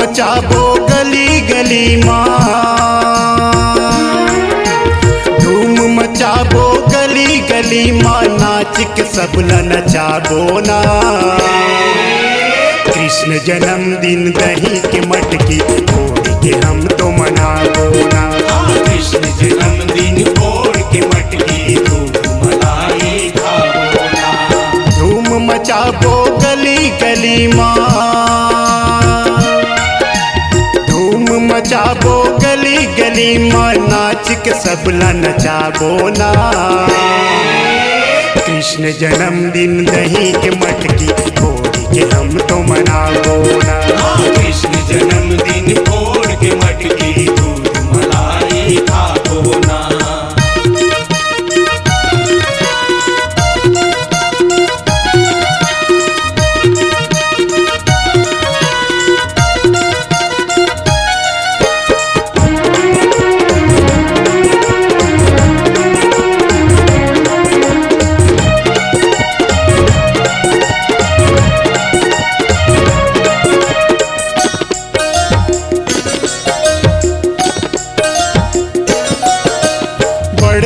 मचाबो गली गली माँ, धूम मचाबो गली गली माँ, नाच के सबला नचाबो ना। कृष्ण जन्मदिन दही के मटकी फोड़ के हम तो मनाबो ना। कृष्ण जन्मदिन फोड़ के मटकी दूध मलाई खाबो ना। धूम मचाबो गली गली माँ, धूम मचाबो गली गली माँ, नाच के सबला नचाबो ना। कृष्ण जन्मदिन दही के मटकी फोड़ के हम तो मनाबो ना। कृष्ण जन्मदिन फोड़ के मटकी दूध मलाई खाबो ना।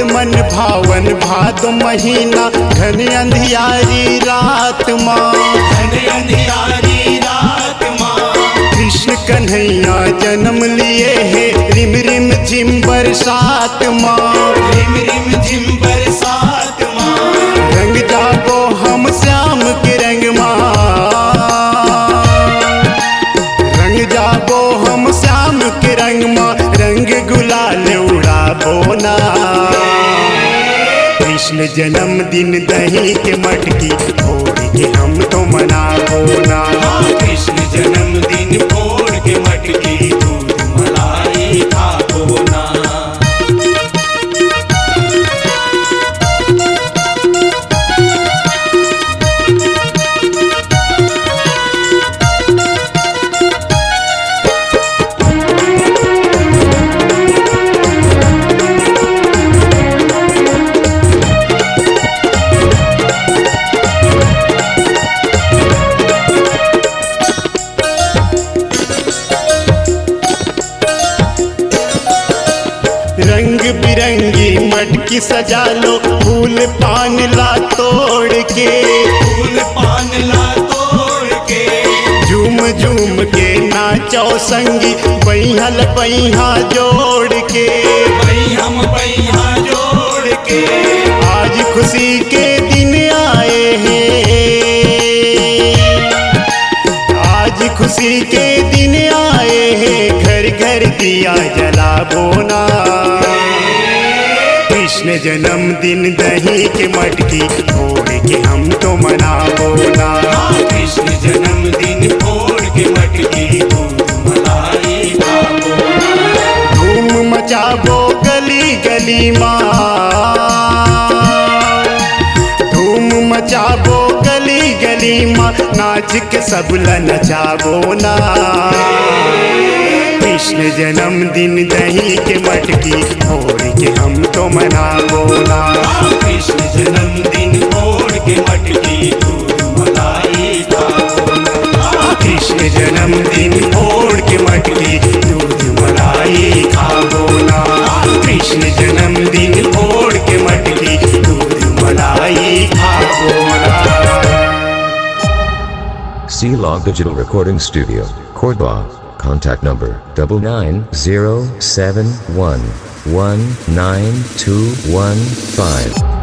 मन भावन भादो महीना घन अंधियारी रात माँ, घन अंधियारी रात माँ। कृष्ण कन्हैया जन्म लिए है रिम रिम झिम बरसात माँ, रिम रिम झिम बरसात माँ। रंग जाबो हम श्याम के रंग माँ, रंग जाबो हम श्याम के रंग माँ, रंग गुलाल उड़ाबो ना। कृष्ण जन्मदिन दही के मटकी फोड़ के हम तो मनाबो ना। कृष्ण जन्मदिन फोड़ के मटकी दूध मलाई खाबो ना। रंग बिरंगी मटकी सजा लो फूल पान ला तोड़ के, फूल पान ला तोड़ के। झूम झूम के नाचो संगी बैहल बैहा जोड़ के, हम बैहा जोड़ के। आज खुशी के दिन आए हैं, आज खुशी के दिन आए हैं, घर घर दिया जलाबो ना। कृष्ण जन्मदिन दही के मटकी फोड़ के हम तो मनाबो ना। कृष्ण जन्मदिन फोड़ के मटकी दूध मलाई खाबो ना। धूम मचाबो गली गली माँ, धूम मचाबो गली गली माँ, नाच के सबला नचाबो ना। कृष्ण जन्मदिन दही के मटकी फोड़ के हम तो मनाबो ना। कृष्ण जन्मदिन फोड़ के मटकी दूध मलाई खाबो ना। कृष्ण जन्मदिन फोड़ के मटकी दूध मलाई खाबो ना। कृष्ण जन्मदिन फोड़ के मटकी दूध मलाई खाबो ना। C-Log Digital Recording Studio, Cordoba. Contact number 99071192115.